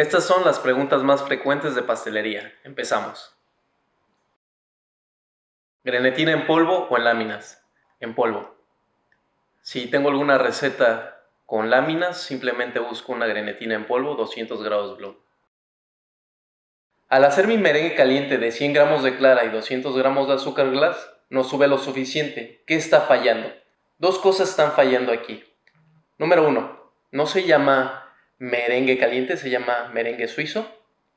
Estas son las preguntas más frecuentes de pastelería. Empezamos. ¿Grenetina en polvo o en láminas? En polvo. Si tengo alguna receta con láminas, simplemente busco una grenetina en polvo, 200 grados Blue. Al hacer mi merengue caliente de 100 gramos de clara y 200 gramos de azúcar glass, no sube lo suficiente. ¿Qué está fallando? Dos cosas están fallando aquí. Número 1, no se llama merengue caliente, se llama merengue suizo.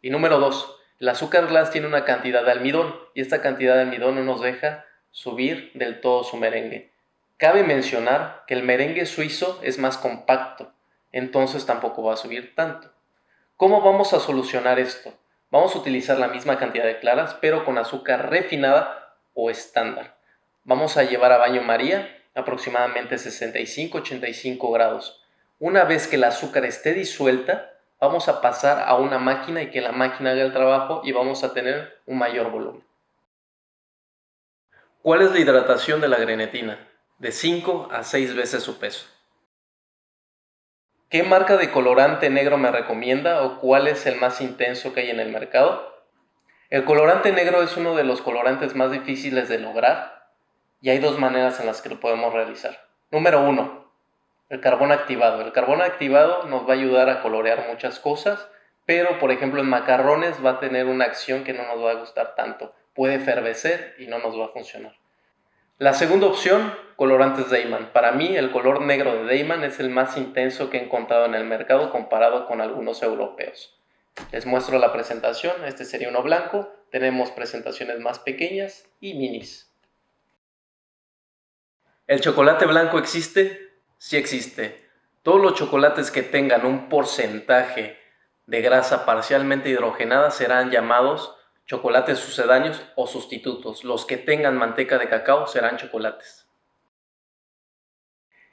Y número 2, el azúcar glass tiene una cantidad de almidón y esta cantidad de almidón no nos deja subir del todo su merengue. Cabe mencionar que el merengue suizo es más compacto, entonces tampoco va a subir tanto. ¿Cómo vamos a solucionar esto? Vamos a utilizar la misma cantidad de claras, pero con azúcar refinada o estándar. Vamos a llevar a baño María aproximadamente 65-85 grados. Una vez que el azúcar esté disuelta, vamos a pasar a una máquina y que la máquina haga el trabajo y vamos a tener un mayor volumen. ¿Cuál es la hidratación de la grenetina? De 5 a 6 veces su peso. ¿Qué marca de colorante negro me recomienda o cuál es el más intenso que hay en el mercado? El colorante negro es uno de los colorantes más difíciles de lograr y hay dos maneras en las que lo podemos realizar. Número 1, el carbón activado. El carbón activado nos va a ayudar a colorear muchas cosas, pero por ejemplo en macarrones va a tener una acción que no nos va a gustar tanto. Puede efervecer y no nos va a funcionar. La segunda opción, colorantes Dayman. Para mí el color negro de Dayman es el más intenso que he encontrado en el mercado comparado con algunos europeos. Les muestro la presentación, este sería uno blanco, tenemos presentaciones más pequeñas y minis. ¿El chocolate blanco existe? Sí existe. Todos los chocolates que tengan un porcentaje de grasa parcialmente hidrogenada serán llamados chocolates sucedáneos o sustitutos. Los que tengan manteca de cacao serán chocolates.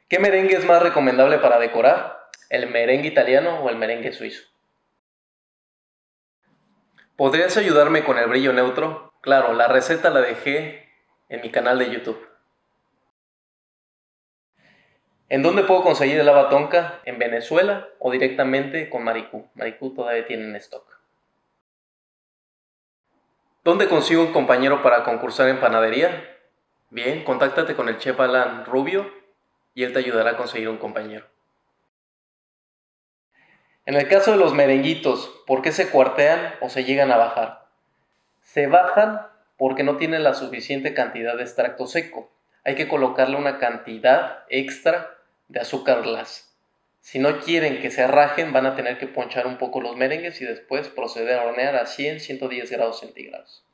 ¿Qué merengue es más recomendable para decorar? ¿El merengue italiano o el merengue suizo? ¿Podrías ayudarme con el brillo neutro? Claro, la receta la dejé en mi canal de YouTube. ¿En dónde puedo conseguir el haba tonka? ¿En Venezuela o directamente con Maricú? Maricú todavía tiene en stock. ¿Dónde consigo un compañero para concursar en panadería? Bien, contáctate con el chef Alan Rubio y él te ayudará a conseguir un compañero. En el caso de los merenguitos, ¿por qué se cuartean o se llegan a bajar? Se bajan porque no tienen la suficiente cantidad de extracto seco. Hay que colocarle una cantidad extra de azúcar glass. Si no quieren que se rajen, van a tener que ponchar un poco los merengues y después proceder a hornear a 100-110 grados centígrados.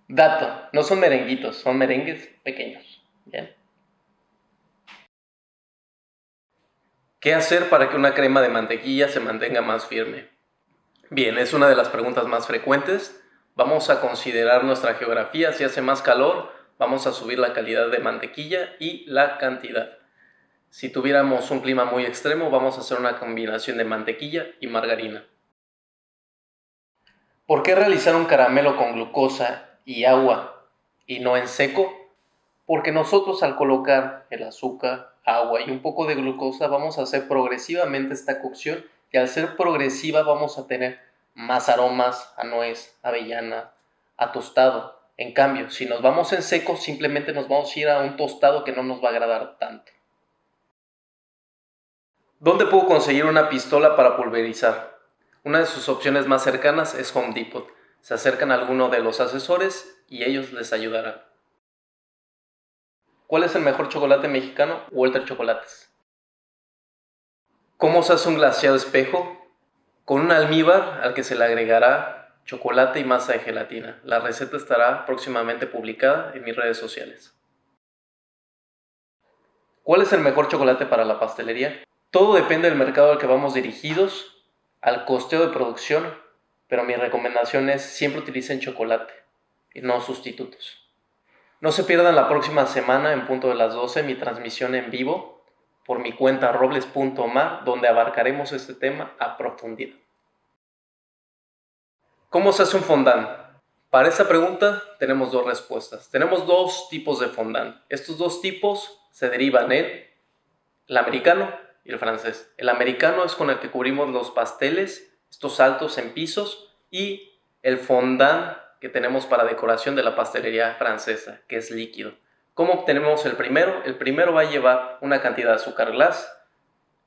Dato, no son merenguitos, son merengues pequeños. ¿Bien? ¿Qué hacer para que una crema de mantequilla se mantenga más firme? Bien, es una de las preguntas más frecuentes. Vamos a considerar nuestra geografía. Si hace más calor, vamos a subir la calidad de mantequilla y la cantidad. Si tuviéramos un clima muy extremo, vamos a hacer una combinación de mantequilla y margarina. ¿Por qué realizar un caramelo con glucosa y agua y no en seco? Porque nosotros al colocar el azúcar, agua y un poco de glucosa vamos a hacer progresivamente esta cocción y al ser progresiva vamos a tener más aromas a nuez, avellana, a tostado. En cambio, si nos vamos en seco, simplemente nos vamos a ir a un tostado que no nos va a agradar tanto. ¿Dónde puedo conseguir una pistola para pulverizar? Una de sus opciones más cercanas es Home Depot. Se acercan a alguno de los asesores y ellos les ayudarán. ¿Cuál es el mejor chocolate mexicano? Walter Chocolates. ¿Cómo se hace un glaseado espejo? Con un almíbar al que se le agregará chocolate y masa de gelatina. La receta estará próximamente publicada en mis redes sociales. ¿Cuál es el mejor chocolate para la pastelería? Todo depende del mercado al que vamos dirigidos, al costeo de producción, pero mi recomendación es siempre utilicen chocolate y no sustitutos. No se pierdan la próxima semana en punto de las 12 mi transmisión en vivo por mi cuenta robles.omar, donde abarcaremos este tema a profundidad. ¿Cómo se hace un fondant? Para esta pregunta tenemos dos respuestas. Tenemos dos tipos de fondant. Estos dos tipos se derivan en el americano y el francés. El americano es con el que cubrimos los pasteles, estos altos en pisos, y el fondant que tenemos para decoración de la pastelería francesa, que es líquido. ¿Cómo obtenemos el primero? El primero va a llevar una cantidad de azúcar glass,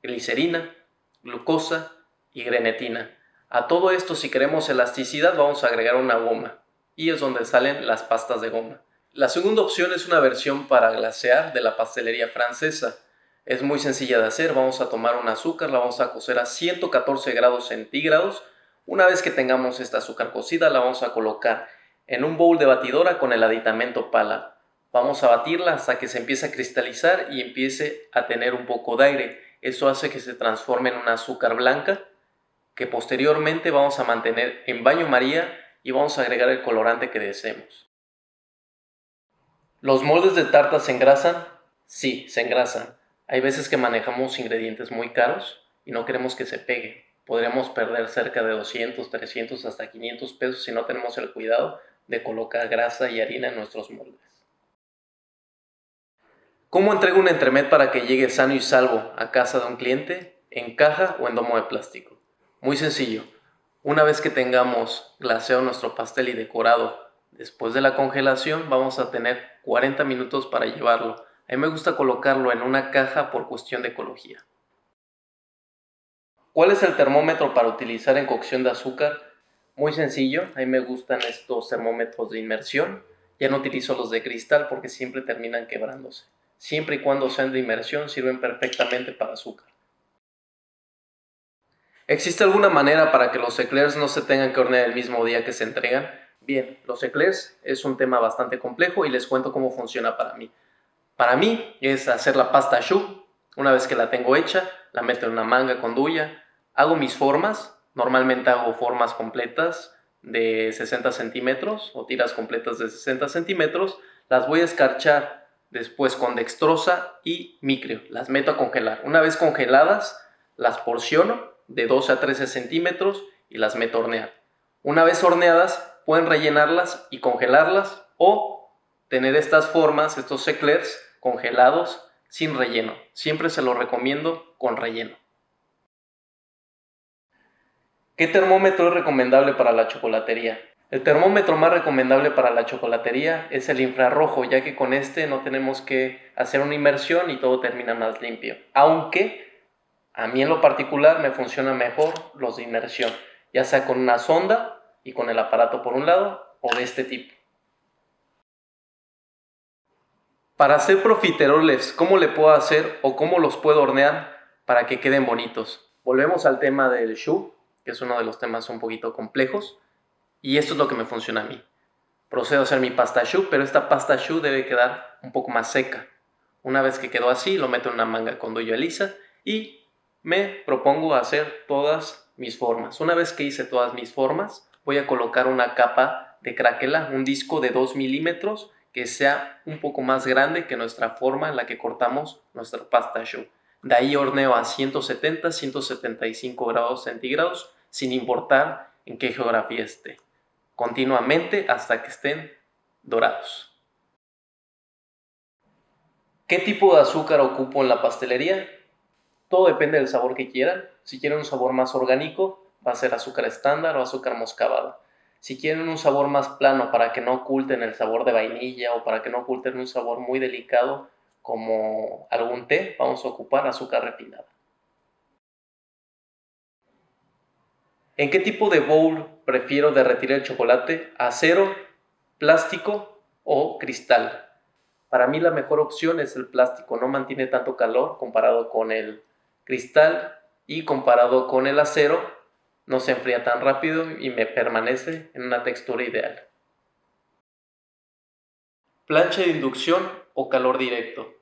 glicerina, glucosa y grenetina. A todo esto, si queremos elasticidad, vamos a agregar una goma, y es donde salen las pastas de goma. La segunda opción es una versión para glasear de la pastelería francesa. Es muy sencilla de hacer. Vamos a tomar un azúcar, la vamos a cocer a 114 grados centígrados. Una vez que tengamos esta azúcar cocida, la vamos a colocar en un bowl de batidora con el aditamento pala. Vamos a batirla hasta que se empiece a cristalizar y empiece a tener un poco de aire. Eso hace que se transforme en una azúcar blanca que posteriormente vamos a mantener en baño María y vamos a agregar el colorante que deseemos. ¿Los moldes de tarta se engrasan? Sí, se engrasan. Hay veces que manejamos ingredientes muy caros y no queremos que se pegue. Podríamos perder cerca de 200, 300, hasta 500 pesos si no tenemos el cuidado de colocar grasa y harina en nuestros moldes. ¿Cómo entrego un entremet para que llegue sano y salvo a casa de un cliente? ¿En caja o en domo de plástico? Muy sencillo. Una vez que tengamos glaseado nuestro pastel y decorado después de la congelación, vamos a tener 40 minutos para llevarlo. A mí me gusta colocarlo en una caja por cuestión de ecología. ¿Cuál es el termómetro para utilizar en cocción de azúcar? Muy sencillo, a mí me gustan estos termómetros de inmersión. Ya no utilizo los de cristal porque siempre terminan quebrándose. Siempre y cuando sean de inmersión sirven perfectamente para azúcar. ¿Existe alguna manera para que los eclairs no se tengan que hornear el mismo día que se entregan? Bien, los eclairs es un tema bastante complejo y les cuento cómo funciona para mí. Para mí es hacer la pasta choux. Una vez que la tengo hecha, la meto en una manga con duya. Hago mis formas. Normalmente hago formas completas de 60 centímetros o tiras completas de 60 centímetros. Las voy a escarchar después con dextrosa y micrio. Las meto a congelar. Una vez congeladas, las porciono de 12 a 13 centímetros y las meto a hornear. Una vez horneadas, pueden rellenarlas y congelarlas o tener estas formas, estos eclairs congelados sin relleno. Siempre se los recomiendo con relleno. ¿Qué termómetro es recomendable para la chocolatería? El termómetro más recomendable para la chocolatería es el infrarrojo, ya que con este no tenemos que hacer una inmersión y todo termina más limpio. Aunque a mí en lo particular me funcionan mejor los de inmersión, ya sea con una sonda y con el aparato por un lado o de este tipo. Para hacer profiteroles, ¿cómo le puedo hacer o cómo los puedo hornear para que queden bonitos? Volvemos al tema del choux, que es uno de los temas un poquito complejos, y esto es lo que me funciona a mí. Procedo a hacer mi pasta choux, pero esta pasta choux debe quedar un poco más seca. Una vez que quedó así, lo meto en una manga con duya lisa y me propongo hacer todas mis formas. Una vez que hice todas mis formas, voy a colocar una capa de craquela, un disco de 2 milímetros que sea un poco más grande que nuestra forma en la que cortamos nuestra pasta choux. De ahí horneo a 170, 175 grados centígrados, sin importar en qué geografía esté, continuamente hasta que estén dorados. ¿Qué tipo de azúcar ocupo en la pastelería? Todo depende del sabor que quieran. Si quieren un sabor más orgánico, va a ser azúcar estándar o azúcar moscabada. Si quieren un sabor más plano para que no oculten el sabor de vainilla o para que no oculten un sabor muy delicado como algún té, vamos a ocupar azúcar refinada. ¿En qué tipo de bowl prefiero derretir el chocolate? ¿Acero, plástico o cristal? Para mí la mejor opción es el plástico, no mantiene tanto calor comparado con el cristal y comparado con el acero no se enfría tan rápido y me permanece en una textura ideal. ¿Plancha de inducción o calor directo?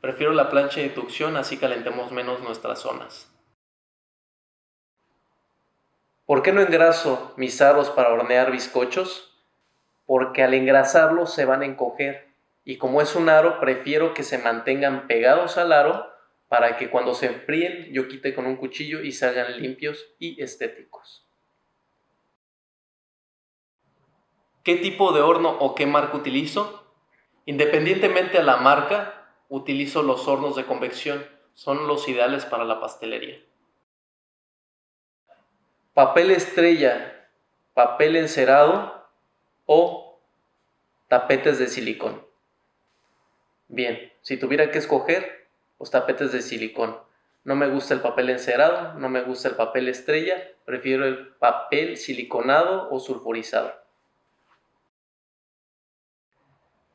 Prefiero la plancha de inducción, así calentemos menos nuestras zonas. ¿Por qué no engraso mis aros para hornear bizcochos? Porque al engrasarlos se van a encoger y como es un aro, prefiero que se mantengan pegados al aro para que cuando se enfríen yo quite con un cuchillo y salgan limpios y estéticos. ¿Qué tipo de horno o qué marca utilizo? Independientemente a la marca, utilizo los hornos de convección. son los ideales para la pastelería. Papel estrella, papel encerado o tapetes de silicón. Bien, si tuviera que escoger, pues tapetes de silicón. No me gusta el papel encerado, no me gusta el papel estrella, prefiero el papel siliconado o sulfurizado.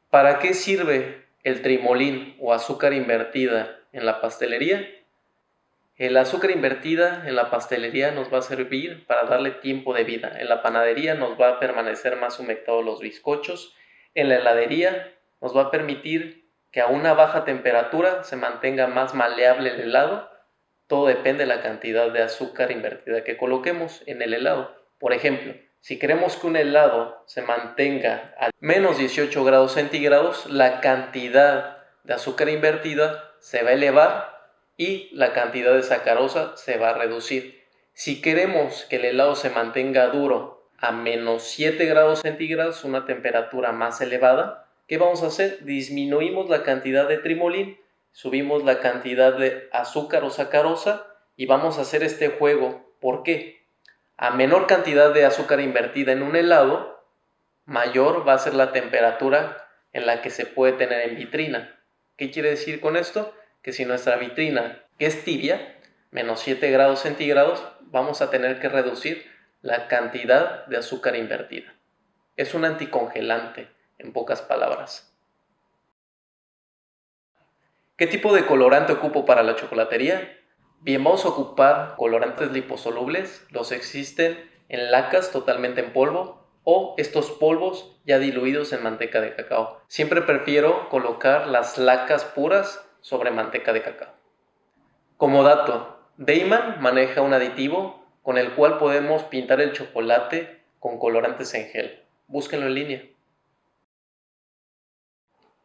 ¿Para qué sirve el trimolín o azúcar invertida en la pastelería? El azúcar invertida en la pastelería nos va a servir para darle tiempo de vida. En la panadería nos va a permanecer más humectados los bizcochos. En la heladería nos va a permitir que a una baja temperatura se mantenga más maleable el helado. Todo depende de la cantidad de azúcar invertida que coloquemos en el helado. Por ejemplo, si queremos que un helado se mantenga a menos 18 grados centígrados, la cantidad de azúcar invertida se va a elevar y la cantidad de sacarosa se va a reducir. Si queremos que el helado se mantenga duro a menos 7 grados centígrados, una temperatura más elevada, ¿qué vamos a hacer? Disminuimos la cantidad de trimolín, subimos la cantidad de azúcar o sacarosa y vamos a hacer este juego. ¿Por qué? A menor cantidad de azúcar invertida en un helado, mayor va a ser la temperatura en la que se puede tener en vitrina. ¿Qué quiere decir con esto? Que si nuestra vitrina es tibia, menos 7 grados centígrados, vamos a tener que reducir la cantidad de azúcar invertida. Es un anticongelante, en pocas palabras. ¿Qué tipo de colorante ocupo para la chocolatería? Bien, vamos a ocupar colorantes liposolubles. Los existen en lacas totalmente en polvo o estos polvos ya diluidos en manteca de cacao. Siempre prefiero colocar las lacas puras sobre manteca de cacao. Como dato, Deiman maneja un aditivo con el cual podemos pintar el chocolate con colorantes en gel. Búsquenlo en línea.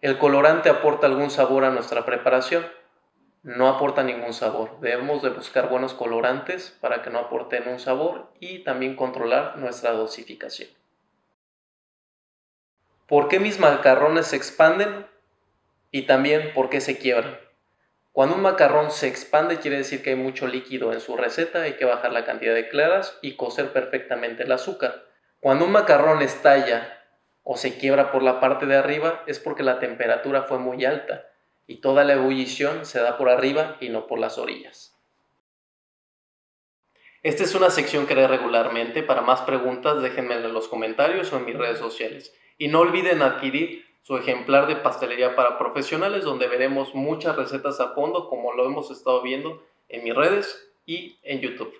¿El colorante aporta algún sabor a nuestra preparación? No aporta ningún sabor. Debemos de buscar buenos colorantes para que no aporten un sabor y también controlar nuestra dosificación. ¿Por qué mis macarrones se expanden? Y también ¿por qué se quiebran? Cuando un macarrón se expande quiere decir que hay mucho líquido en su receta, hay que bajar la cantidad de claras y cocer perfectamente el azúcar. Cuando un macarrón estalla o se quiebra por la parte de arriba es porque la temperatura fue muy alta y toda la ebullición se da por arriba y no por las orillas. Esta es una sección que haré regularmente. Para más preguntas déjenmela en los comentarios o en mis redes sociales. Y no olviden adquirir su ejemplar de pastelería para profesionales, donde veremos muchas recetas a fondo como lo hemos estado viendo en mis redes y en YouTube.